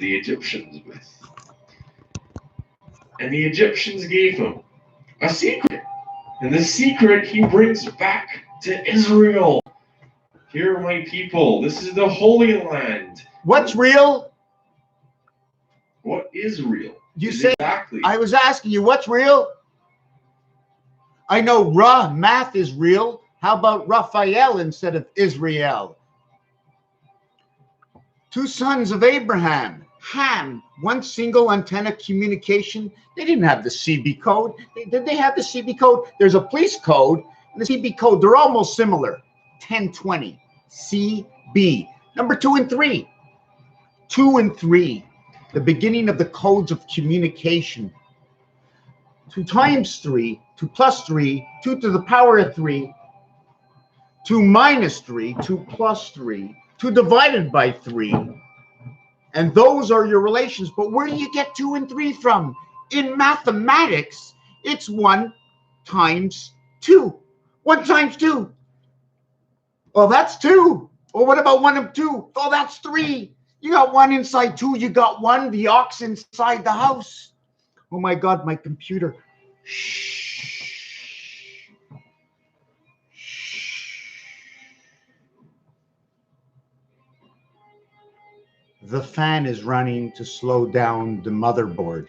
the Egyptians with. And the Egyptians gave him a secret. And the secret he brings back to Israel. Here, my people, this is the Holy Land. What's real? What is real? You say, exactly. I was asking you, what's real? I know math is real. How about Raphael instead of Israel? Two sons of Abraham, Ham, one single antenna communication. They didn't have the CB code. Did they have the CB code? There's a police code and the CB code. They're almost similar. 1020 CB. Number 2 and 3. 2 and 3. The beginning of the codes of communication. 2 times 3, 2 plus 3, 2 to the power of 3, 2 minus 3, 2 plus 3, 2 divided by 3. And those are your relations. But where do you get 2 and 3 from? In mathematics, it's 1 times 2. 1 times 2. Well, that's 2. Well, what about 1 and 2? Oh, that's 3. You got 1 inside 2. You got 1, the ox inside the house. Oh, my God, my computer. Shh. The fan is running to slow down the motherboard.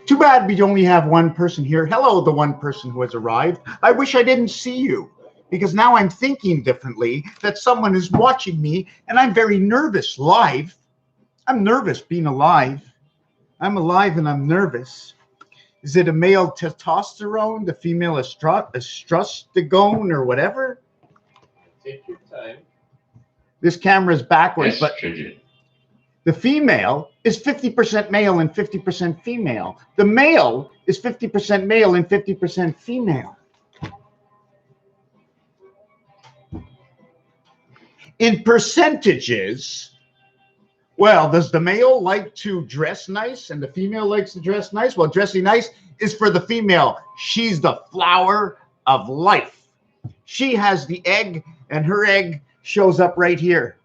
Too bad we only have one person here. Hello, the one person who has arrived. I wish I didn't see you, because now I'm thinking differently, that someone is watching me, and I'm very nervous live. I'm nervous being alive. I'm alive and I'm nervous. Is it a male testosterone, the female estrogone, or whatever? Take your time. This camera is backwards, but Estrogen. the female is 50% male and 50% female. The male is 50% male and 50% female. In percentages, well, does the male like to dress nice and the female likes to dress nice? Well, dressing nice is for the female. She's the flower of life. She has the egg, and her egg shows up right here.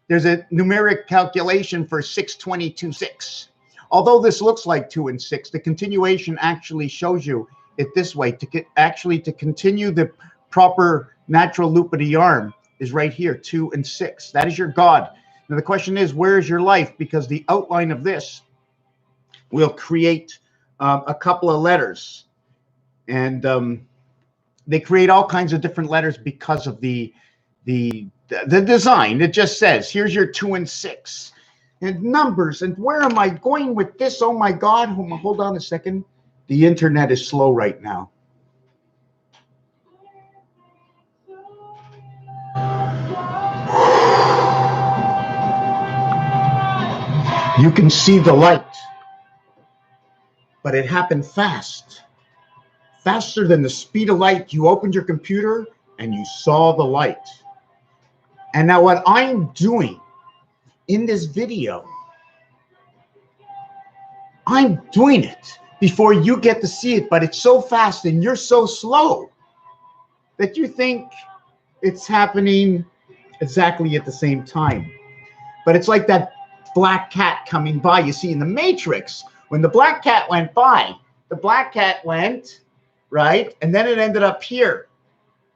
There's a numeric calculation for 622.6. Although this looks like 2 and 6, the continuation actually shows you it this way. To continue the proper natural loop of the yarn is right here, 2 and 6. That is your God. Now the question is, where is your life? Because the outline of this will create a couple of letters. And they create all kinds of different letters because of the design. It just says, here's your 2 and 6. And numbers. And where am I going with this? Oh my God. Hold on a second. The internet is slow right now. You can see the light, but it happened fast. Faster than the speed of light. You opened your computer and you saw the light. And now what I'm doing in this video, I'm doing it before you get to see it, but it's so fast and you're so slow that you think it's happening exactly at the same time. But it's like that black cat coming by. You see, in the Matrix, when the black cat went by, the black cat went, right? And then it ended up here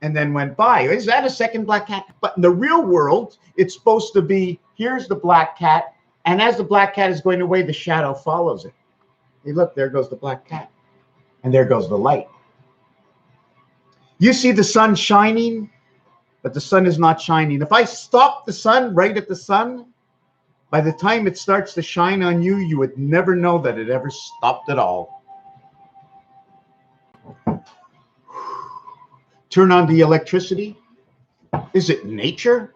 and then went by. Is that a second black cat? But in the real world, it's supposed to be, here's the black cat. And as the black cat is going away, the shadow follows it. Hey, look, there goes the black cat. And there goes the light. You see the sun shining, but the sun is not shining. If I stop the sun right at the sun, by the time it starts to shine on you, you would never know that it ever stopped at all. Turn on the electricity. Is it nature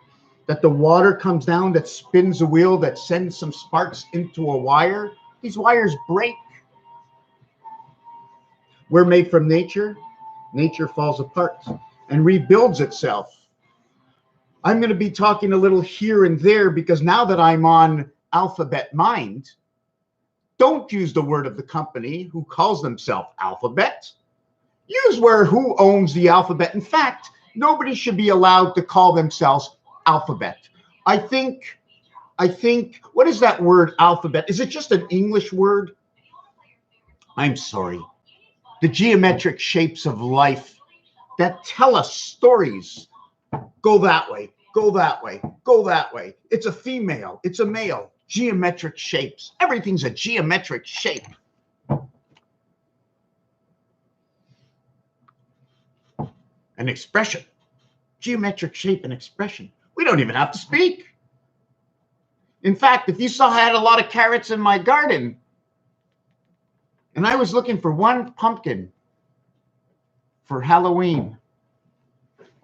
that the water comes down, that spins a wheel, that sends some sparks into a wire? These wires break. We're made from nature. Nature falls apart and rebuilds itself. I'm going to be talking a little here and there because now that I'm on Alphabet Mind, don't use the word of the company who calls themselves Alphabet. Use who owns the alphabet. In fact, nobody should be allowed to call themselves Alphabet. I think I think, what is that word, alphabet? Is it just an English word? I'm sorry. The geometric shapes of life that tell us stories. Go that way, go that way, go that way. It's a female, it's a male. Geometric shapes. Everything's a geometric shape. An expression. Geometric shape and expression. We don't even have to speak. In fact, if you saw I had a lot of carrots in my garden, and I was looking for one pumpkin for Halloween,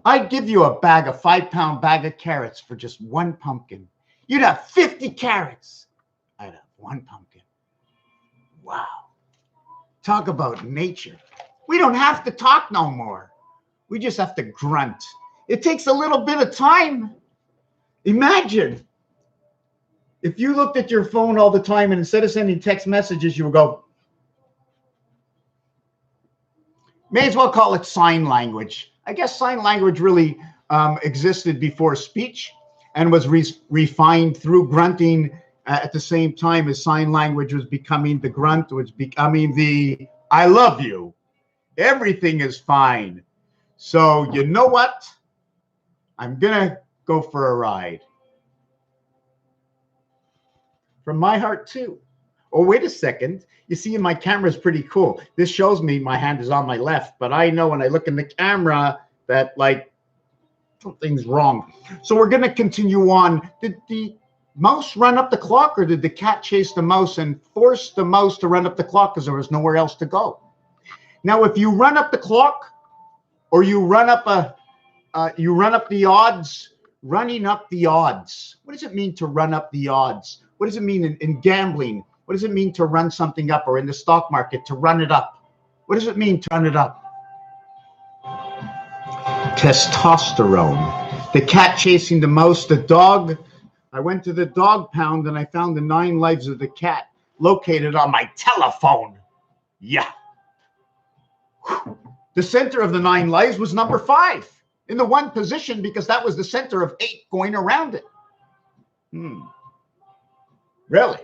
I'd give you a 5-pound bag of carrots for just one pumpkin. You'd have 50 carrots. I'd have one pumpkin. Wow. Talk about nature. We don't have to talk no more. We just have to grunt. It takes a little bit of time. Imagine if you looked at your phone all the time and instead of sending text messages, you would go, may as well call it sign language. I guess sign language really existed before speech and was refined through grunting at the same time as sign language was becoming the grunt, was becoming the I love you. Everything is fine. So you know what? I'm going to go for a ride. From my heart too. Oh, wait a second. You see, my camera is pretty cool. This shows me my hand is on my left, but I know when I look in the camera that like something's wrong. So we're going to continue on. Did the mouse run up the clock, or did the cat chase the mouse and force the mouse to run up the clock because there was nowhere else to go? Now, if you run up the clock, or you run up the odds, running up the odds. What does it mean to run up the odds? What does it mean in gambling? What does it mean to run something up, or in the stock market to run it up? What does it mean to run it up? Testosterone. The cat chasing the mouse, the dog. I went to the dog pound and I found the 9 lives of the cat located on my telephone. Yeah. The center of the 9 lives was number 5 in the 1 position because that was the center of 8 going around it. Really?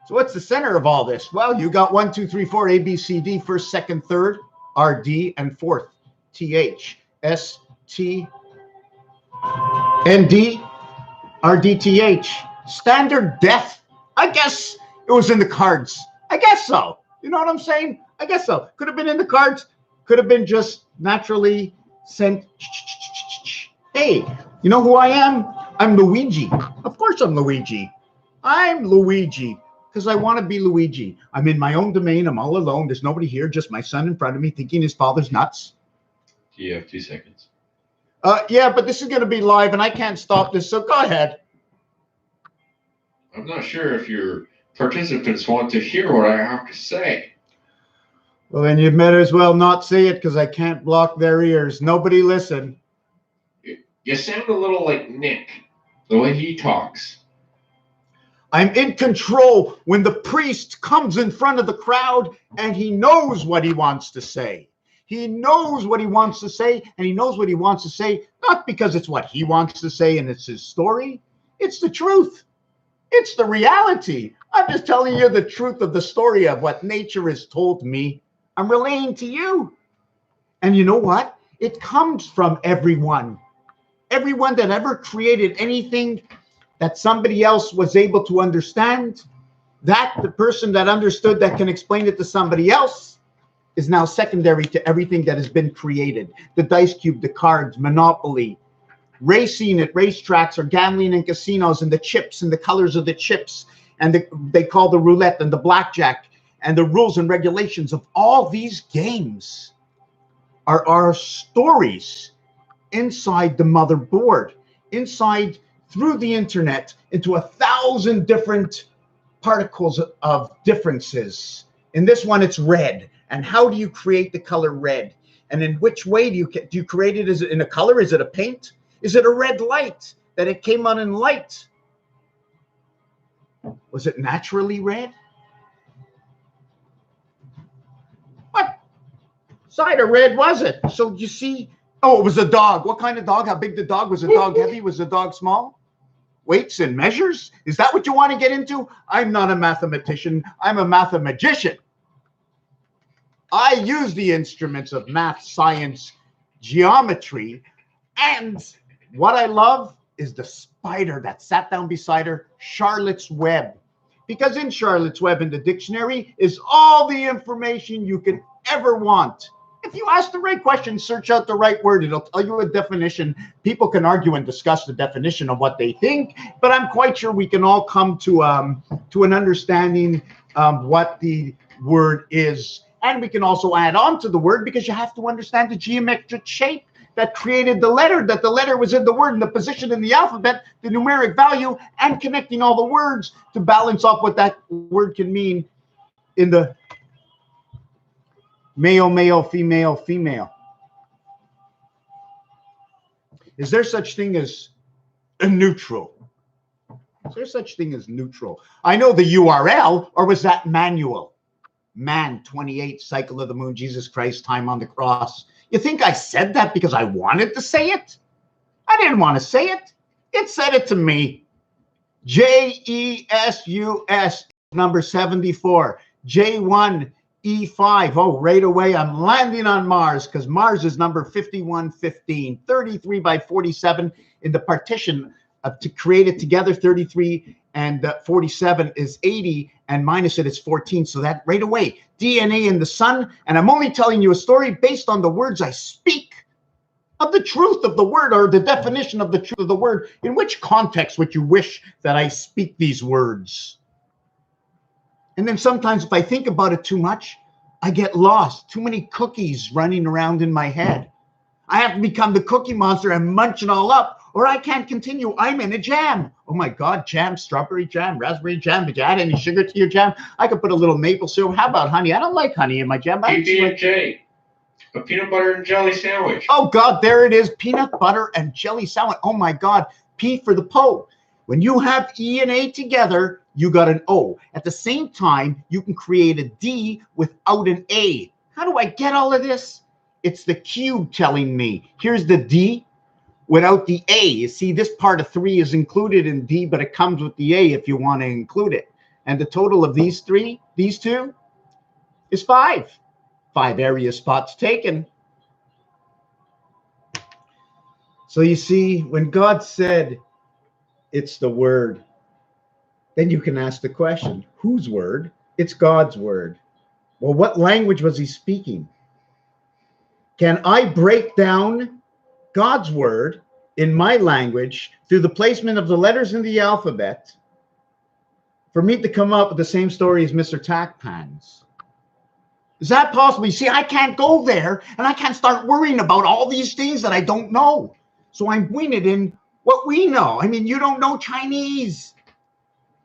So what's the center of all this? Well, you got 1, 2, 3, 4, A, B, C, D, first, second, third, R, D, and fourth, T, H, S, T, N, D, R, D, T, H. Standard death. I guess it was in the cards. I guess so. You know what I'm saying? I guess so. Could have been in the cards. Could have been just naturally sent. Hey, you know who I am? I'm Luigi. Of course I'm Luigi. I'm Luigi because I want to be Luigi. I'm in my own domain. I'm all alone. There's nobody here, just my son in front of me thinking his father's nuts. You have 2 seconds. Yeah, but this is going to be live and I can't stop this, so go ahead. I'm not sure if your participants want to hear what I have to say. Well, then you might as well not say it because I can't block their ears. Nobody listen. You sound a little like Nick, the way he talks. I'm in control when the priest comes in front of the crowd and he knows what he wants to say. He knows what he wants to say, and he knows what he wants to say, not because it's what he wants to say and it's his story. It's the truth. It's the reality. I'm just telling you the truth of the story of what nature has told me. I'm relaying to you. And you know what? It comes from everyone. Everyone that ever created anything that somebody else was able to understand, that the person that understood that can explain it to somebody else is now secondary to everything that has been created. The dice cube, the cards, Monopoly, racing at racetracks or gambling in casinos, and the chips and the colors of the chips, and they call the roulette and the blackjack, and the rules and regulations of all these games are our stories inside the motherboard, inside through the internet into 1,000 different particles of differences. In this one, it's red. And how do you create the color red? And in which way do you create it? Is it in a color? Is it a paint? Is it a red light that it came on in light? Was it naturally red? What side of red was it? So you see, oh, it was a dog. What kind of dog? How big the dog? Was the dog heavy? Was the dog small? weights and measures? Is that what you want to get into? I'm not a mathematician. I'm a mathemagician. I use the instruments of math, science, geometry, and what I love is the spider that sat down beside her, Charlotte's Web. Because in Charlotte's Web in the dictionary is all the information you can ever want. If you ask the right question, search out the right word, it'll tell you a definition. People can argue and discuss the definition of what they think, but I'm quite sure we can all come to an understanding of what the word is. And we can also add on to the word, because you have to understand the geometric shape that created the letter, that the letter was in the word and the position in the alphabet, the numeric value, and connecting all the words to balance off what that word can mean in the male, male, female, female. Is there such thing as a neutral? Is there such thing as neutral? I know the URL, or was that manual? Man, 28, cycle of the moon, Jesus Christ, time on the cross. You think I said that because I wanted to say it? I didn't want to say it. It said it to me. JESUS, number 74. J1E5. Oh, right away, I'm landing on Mars, because Mars is number 5115. 33 by 47 in the partition to create it together. 33 and 47 is 80, and minus it is 14. So that right away, DNA in the sun. And I'm only telling you a story based on the words I speak, of the truth of the word, or the definition of the truth of the word. In which context would you wish that I speak these words? And then sometimes if I think about it too much, I get lost. Too many cookies running around in my head. I have to become the cookie monster and munch it all up, or I can't continue. I'm in a jam. Oh my God, jam, strawberry jam, raspberry jam. Did you add any sugar to your jam? I could put a little maple syrup. How about honey? I don't like honey in my jam. PB&J, a peanut butter and jelly sandwich. Oh God, there it is. Peanut butter and jelly sandwich. Oh my God, P for the Po. When you have E and A together, you got an O. At the same time, you can create a D without an A. How do I get all of this? It's the cube telling me. Here's the D without the A. You see, this part of 3 is included in D, but it comes with the A if you want to include it. And the total of these two, is 5. 5 area spots taken. So you see, when God said it's the word, then you can ask the question, whose word? It's God's word. Well, what language was he speaking? Can I break down God's word in my language through the placement of the letters in the alphabet for me to come up with the same story as Mr. Tackpans? Is that possible? You see, I can't go there, and I can't start worrying about all these things that I don't know. So I'm pointed in what we know. I mean, you don't know Chinese.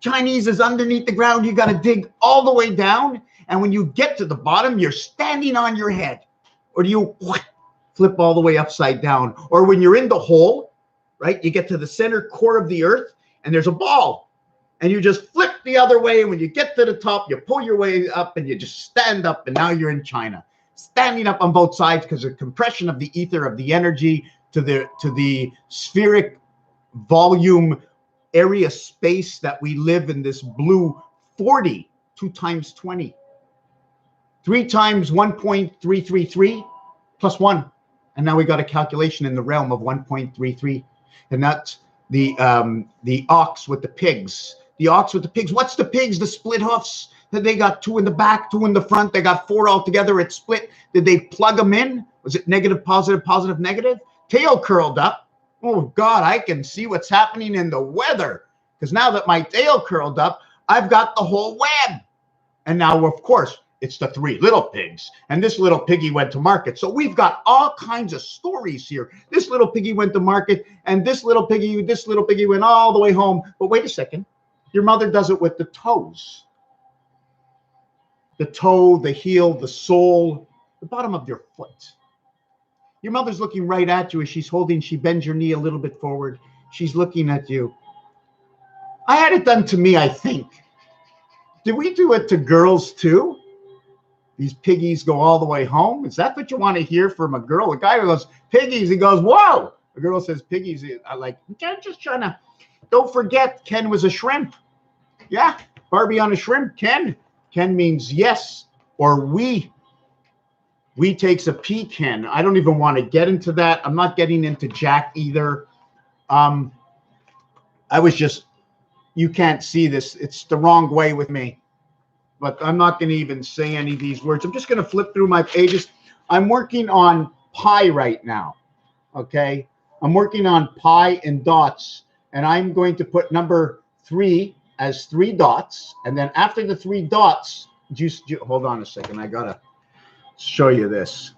Chinese is underneath the ground. You got to dig all the way down. And when you get to the bottom, you're standing on your head. Or do you flip all the way upside down? Or when you're in the hole, right, you get to the center core of the earth, and there's a ball. And you just flip the other way. And when you get to the top, you pull your way up, and you just stand up. And now you're in China. Standing up on both sides because of compression of the ether, of the energy to the spheric volume area space that we live in, this blue 40, 2 times 20. 3 times 1.333 plus 1. And now we got a calculation in the realm of 1.33. And that's the ox with the pigs. The ox with the pigs. What's the pigs? The split hoofs. They got 2 in the back, 2 in the front. They got 4 altogether. It's split. Did they plug them in? Was it negative, positive, positive, negative? Tail curled up. Oh, God, I can see what's happening in the weather. Because now that my tail curled up, I've got the whole web. And now, of course, it's the 3 little pigs. And this little piggy went to market. So we've got all kinds of stories here. This little piggy went to market, and this little piggy went all the way home. But wait a second. Your mother does it with the toes. The toe, the heel, the sole, the bottom of your foot. Your mother's looking right at you as she bends your knee a little bit forward. She's looking at you. I had it done to me, I think. Did we do it to girls too? These piggies go all the way home. Is that what you want to hear from a girl? A guy who goes, piggies, he goes, whoa. A girl says, piggies. I like, I'm just trying to Don't forget, Ken was a shrimp. Yeah, Barbie on a shrimp, Ken. Ken means yes or we. We takes a pecan. I don't even want to get into that. I'm not getting into Jack either. I was just, you can't see this. It's the wrong way with me. But I'm not going to even say any of these words. I'm just going to flip through my pages. I'm working on pi right now. Okay? I'm working on pi and dots. And I'm going to put number 3 as 3 dots. And then after the 3 dots, hold on a second. I got to show you this.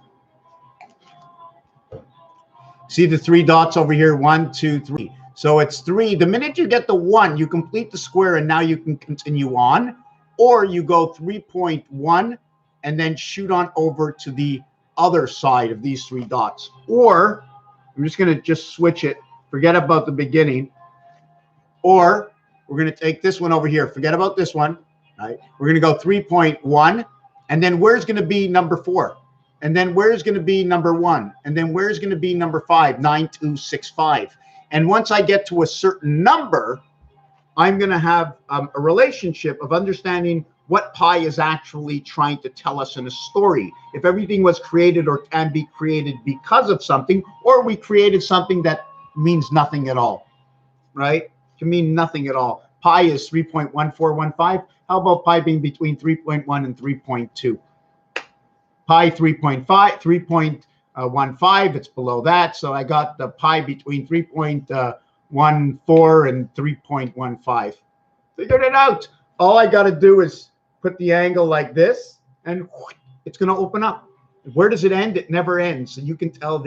See the 3 dots over here? 1, 2, 3. So it's 3. The minute you get the 1, you complete the square and now you can continue on. Or you go 3.1 and then shoot on over to the other side of these 3 dots. Or I'm just going to just switch it. Forget about the beginning. Or we're going to take this one over here. Forget about this one. Right? We're going to go 3.1. And then where's going to be number 4? And then where's going to be number 1? And then where's going to be number 5? 9, 2, 6, 5. And once I get to a certain number, I'm going to have a relationship of understanding what pi is actually trying to tell us in a story. If everything was created or can be created because of something, or we created something that means nothing at all, right? It can mean nothing at all. Pi is 3.1415. How about pi being between 3.1 and 3.2? Pi 3.5, 3.15, it's below that. So I got the pi between 3.14 and 3.15. Figured it out. All I got to do is put the angle like this, and it's going to open up. Where does it end? It never ends. So you can tell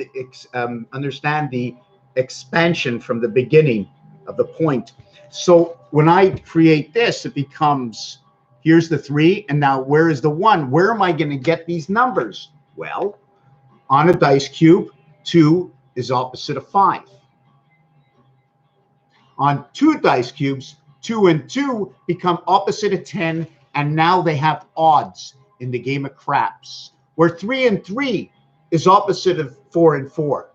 understand the expansion from the beginning of the point. So when I create this, it becomes, here's the 3, and now where is the 1? Where am I going to get these numbers? Well, on a dice cube, 2 is opposite of 5. On 2 dice cubes, 2 and 2 become opposite of 10, and now they have odds in the game of craps, where 3 and 3 is opposite of 4 and 4.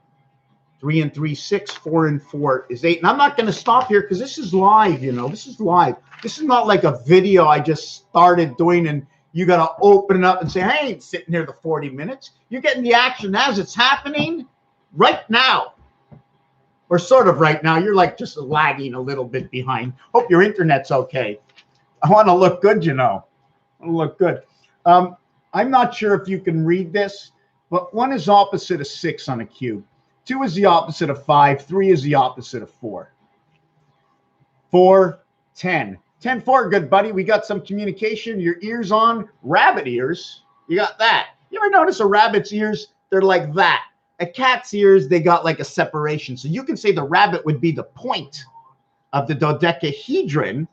3 and 3, 6, 4 and 4 is 8. And I'm not going to stop here because this is live, you know. This is live. This is not like a video I just started doing and you got to open it up and say, I ain't sitting here the 40 minutes. You're getting the action as it's happening right now. Or sort of right now. You're like just lagging a little bit behind. Hope your internet's okay. I want to look good, you know. I want to look good. I'm not sure if you can read this, but 1 is opposite of 6 on a cube. 2 is the opposite of 5. 3 is the opposite of 4. 4, 10. 10, 4, good buddy. We got some communication. Your ears on. Rabbit ears. You got that. You ever notice a rabbit's ears? They're like that. A cat's ears, they got like a separation. So you can say the rabbit would be the point of the dodecahedron,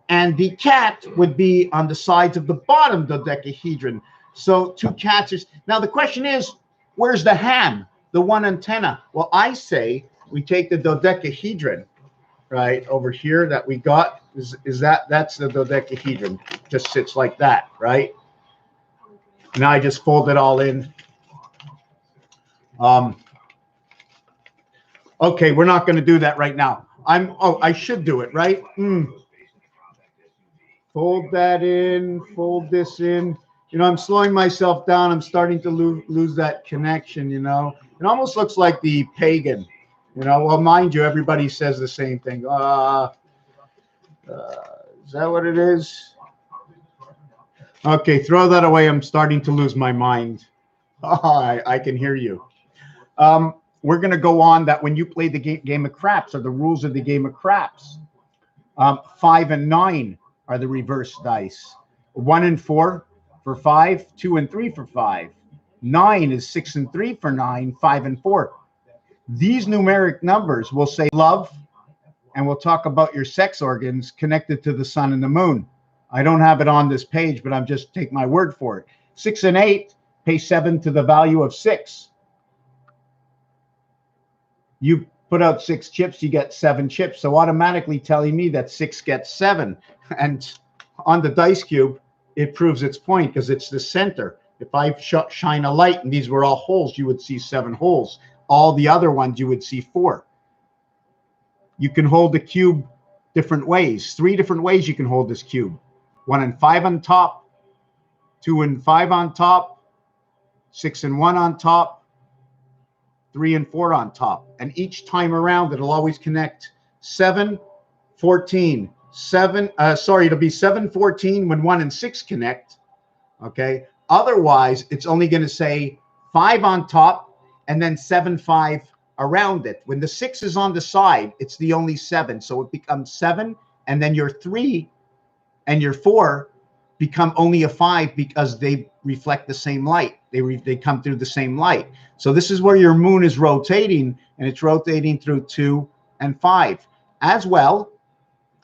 and the cat would be on the sides of the bottom dodecahedron. So 2 cats is. Now the question is, where's the ham? The 1 antenna. Well, I say we take the dodecahedron, right, over here that we got. That's the dodecahedron. Just sits like that, right? Now I just fold it all in. Okay, we're not going to do that right now. I should do it, right? Fold that in, fold this in. You know, I'm slowing myself down. I'm starting to lose that connection, you know. It almost looks like the pagan, you know. Well, mind you, everybody says the same thing. Is that what it is? Okay, throw that away. I'm starting to lose my mind. I can hear you. We're going to go on that when you play the game of craps, or the rules of the game of craps. 5 and 9 are the reverse dice. 1 and 4 for 5, 2 and 3 for 5. 9 is 6 and 3 for 9, 5 and 4. These numeric numbers will say love, and we'll talk about your sex organs connected to the sun and the moon. I don't have it on this page, but I'm just take my word for it. 6 and 8 pay 7 to the value of 6. You put out 6 chips, you get 7 chips. So automatically telling me that 6 gets 7. And on the dice cube, it proves its point because it's the center. If I shine a light and these were all holes, you would see 7 holes. All the other ones, you would see 4. You can hold the cube different ways. 3 different ways you can hold this cube. 1 and 5 on top, 2 and 5 on top, 6 and 1 on top, 3 and 4 on top. And each time around, it'll always connect 7, 14, 7, it'll be 7, 14 when 1 and 6 connect, okay? Otherwise, it's only going to say 5 on top and then 7, 5 around it. When the 6 is on the side, it's the only 7. So it becomes 7, and then your 3 and your 4 become only a 5 because they reflect the same light. They come through the same light. So this is where your moon is rotating, and it's rotating through 2 and 5. As well,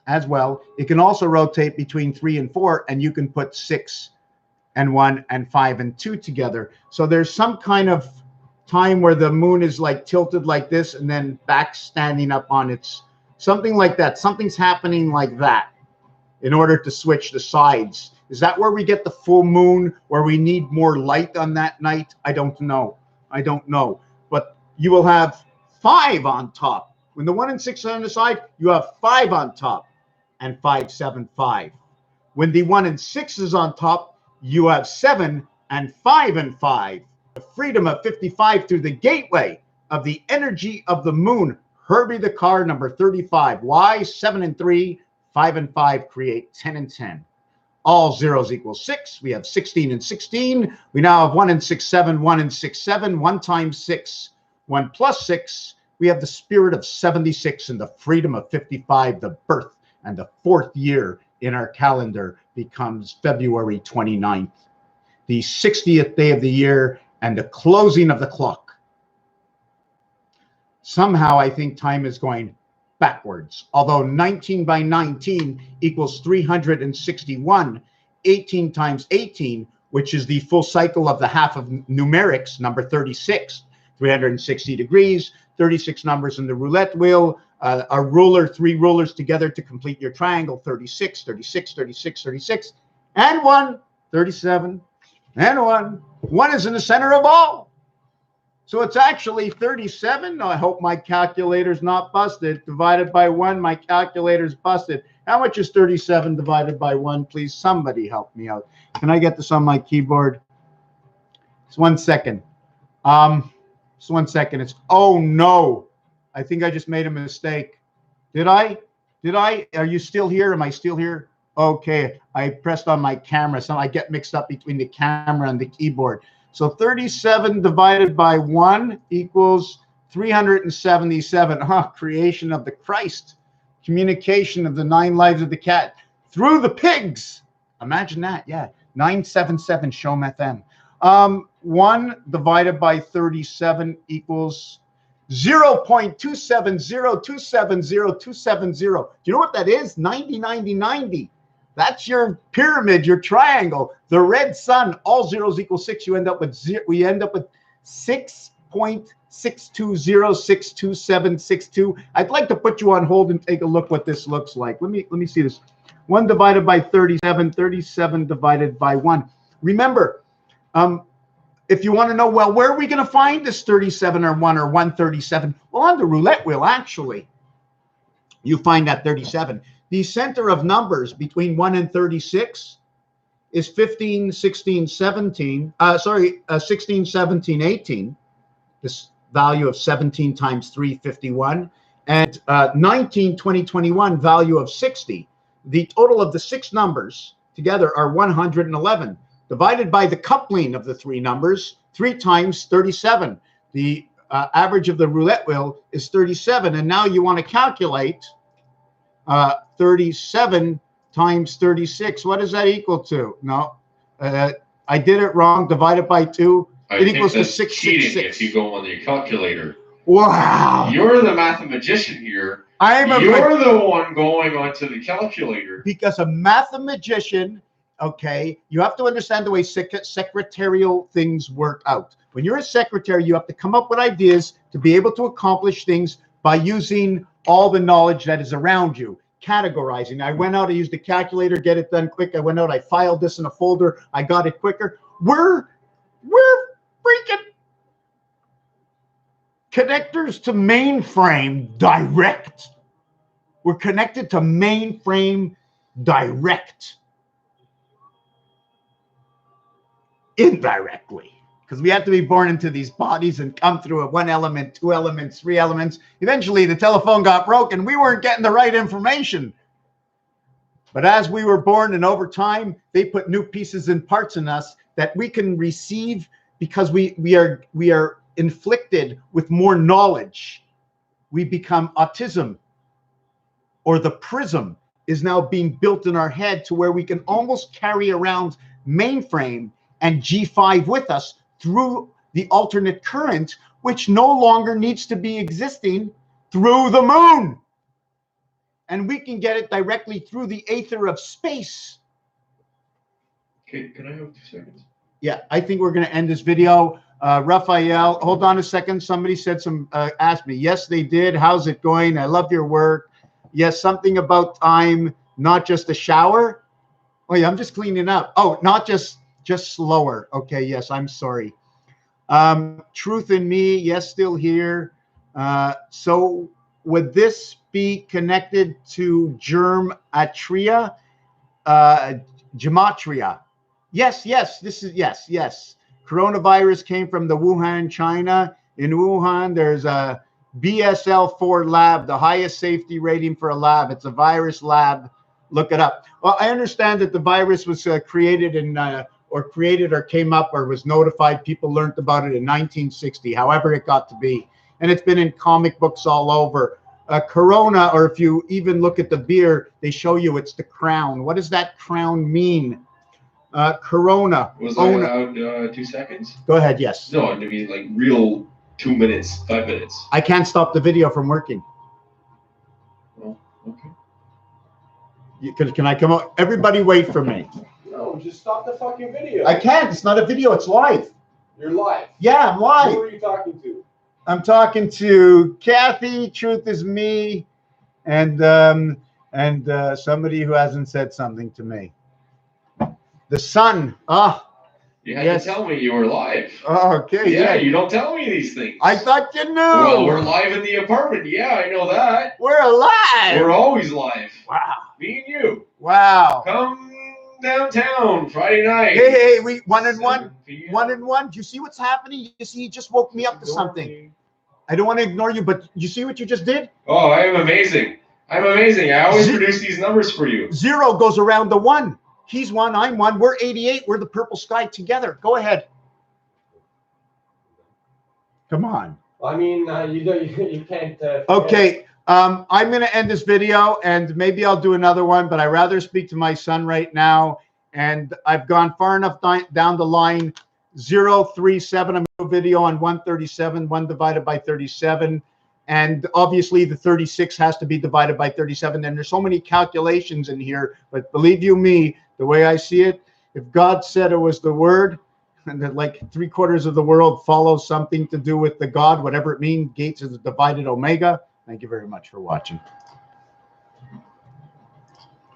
it can also rotate between 3 and 4, and you can put 6 and 1 and 5 and 2 together. So there's some kind of time where the moon is like tilted like this and then back standing up on its, something like that. Something's happening like that in order to switch the sides. Is that where we get the full moon, where we need more light on that night? I don't know. I don't know. But you will have 5 on top. When the 1 and 6 are on the side, you have 5 on top and 5, 7, 5. When the 1 and 6 is on top, you have 7 and 5 and 5. The freedom of 55 through the gateway of the energy of the moon. Herbie the car, number 35. Why? 7 and 3, 5 and 5 create 10 and 10. All zeros equal 6. We have 16 and 16. We now have 1 and 6, 7, 1 and 6, 7. 1 times 6, 1 plus 6. We have the spirit of 76 and the freedom of 55, the birth. And the 4th year in our calendar becomes February 29th, the 60th day of the year and the closing of the clock. Somehow I think time is going backwards. Although 19 by 19 equals 361, 18 times 18, which is the full cycle of the half of numerics, number 36, 360 degrees, 36 numbers in the roulette wheel, a ruler, 3 rulers together to complete your triangle, 36, 36, 36, 36, and 1, 37, and 1. 1 is in the center of all. So it's actually 37. I hope my calculator's not busted. Divided by 1, my calculator's busted. How much is 37 divided by 1? Please, somebody help me out. Can I get this on my keyboard? Just 1 second. Just 1 second. It's, oh no. I think I just made a mistake. Did I? Are you still here? Am I still here? Okay. I pressed on my camera. So I get mixed up between the camera and the keyboard. So 37 divided by 1 equals 377. Creation of the Christ. Communication of the 9 lives of the cat through the pigs. Imagine that. Yeah. 977 Shom FM. 1 divided by 37 equals 0.270270270. Do you know what that is? 90, 90, 90. That's your pyramid, your triangle, the red sun. All zeros equal 6. You end up with we end up with 6.620626762. I'd like to put you on hold and take a look what this looks like. Let me see this. 1 divided by 37, 37 divided by 1. Remember, if you want to know, well, where are we going to find this 37 or 1 or 137? Well, on the roulette wheel, actually, you find that 37. The center of numbers between 1 and 36 is 15, 16, 17. 16, 17, 18. This value of 17 times 3, 51. And 19, 20, 21, value of 60. The total of the 6 numbers together are 111. Divided by the coupling of the 3 numbers, 3 times 37. The average of the roulette wheel is 37. And now you want to calculate 37 times 36. What does that equal to? No, I did it wrong. Divided by 2. It equals to 666. If you go on your calculator. Wow. You're the mathematician here. You're the one going onto the calculator. Because a mathematician, okay, you have to understand the way secretarial things work out. When you're a secretary, you have to come up with ideas to be able to accomplish things by using all the knowledge that is around you. Categorizing. I went out, I used the calculator, get it done quick. I went out, I filed this in a folder, I got it quicker. We're freaking connectors to mainframe direct. We're connected to mainframe direct. Indirectly. Because we have to be born into these bodies and come through at 1 element, 2 elements, 3 elements. Eventually, the telephone got broken. We weren't getting the right information. But as we were born and over time, they put new pieces and parts in us that we can receive because we are inflicted with more knowledge. We become autism, or the prism is now being built in our head to where we can almost carry around mainframe and G5 with us through the alternate current, which no longer needs to be existing through the moon. And we can get it directly through the aether of space. Okay, can I have 2 seconds? Yeah, I think we're going to end this video. Raphael, hold on a second. Somebody said asked me. Yes, they did. How's it going? I love your work. Yes, something about time, not just a shower. Oh yeah, I'm just cleaning up. Oh, not just slower. Okay, yes, I'm sorry. Truth in me, yes, still here. So would this be connected to gematria? Gematria. Yes, this is yes. Coronavirus came from the Wuhan, China. In Wuhan, there's a BSL-4 lab, the highest safety rating for a lab. It's a virus lab. Look it up. Well, I understand that the virus was created or came up or was notified. People learned about it in 1960, however it got to be. And it's been in comic books all over. Corona, or if you even look at the beer, they show you it's the crown. What does that crown mean? Corona. Was I allowed 2 seconds? Go ahead, yes. No, I mean like real 2 minutes, 5 minutes. I can't stop the video from working. Well, okay. Can I come out? Everybody wait for me. No, just stop the fucking video. I can't. It's not a video. It's live. You're live. Yeah, I'm live. Who are you talking to? I'm talking to Kathy. Truth is me, and somebody who hasn't said something to me. The sun. You had yes. to tell me you were live. Oh, okay. Yeah, you don't tell me these things. I thought you knew. Well, we're live in the apartment. Yeah, I know that. We're alive. We're always live. Wow. Me and you. Wow. Come downtown Friday night. Hey, we 1 and 1. 7 p.m. 1 and 1. Do you see what's happening? You see, you just woke me up to something. I don't want to ignore you, but you see what you just did? Oh, I am amazing. I'm amazing. I always produce these numbers for you. 0 goes around the 1. He's 1, I'm 1. We're 88. We're the purple sky together. Go ahead. Come on. I mean, you can't. Okay. I'm going to end this video, and maybe I'll do another one, but I'd rather speak to my son right now. And I've gone far enough down the line. 037. I'm doing a video on 137, 1 divided by 37. And obviously the 36 has to be divided by 37. And there's so many calculations in here, but believe you me, the way I see it, if God said it was the word, and that like 3/4 of the world follows something to do with the God, whatever it means, Gates is a divided omega. Thank you very much for watching.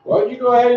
Well, you go ahead and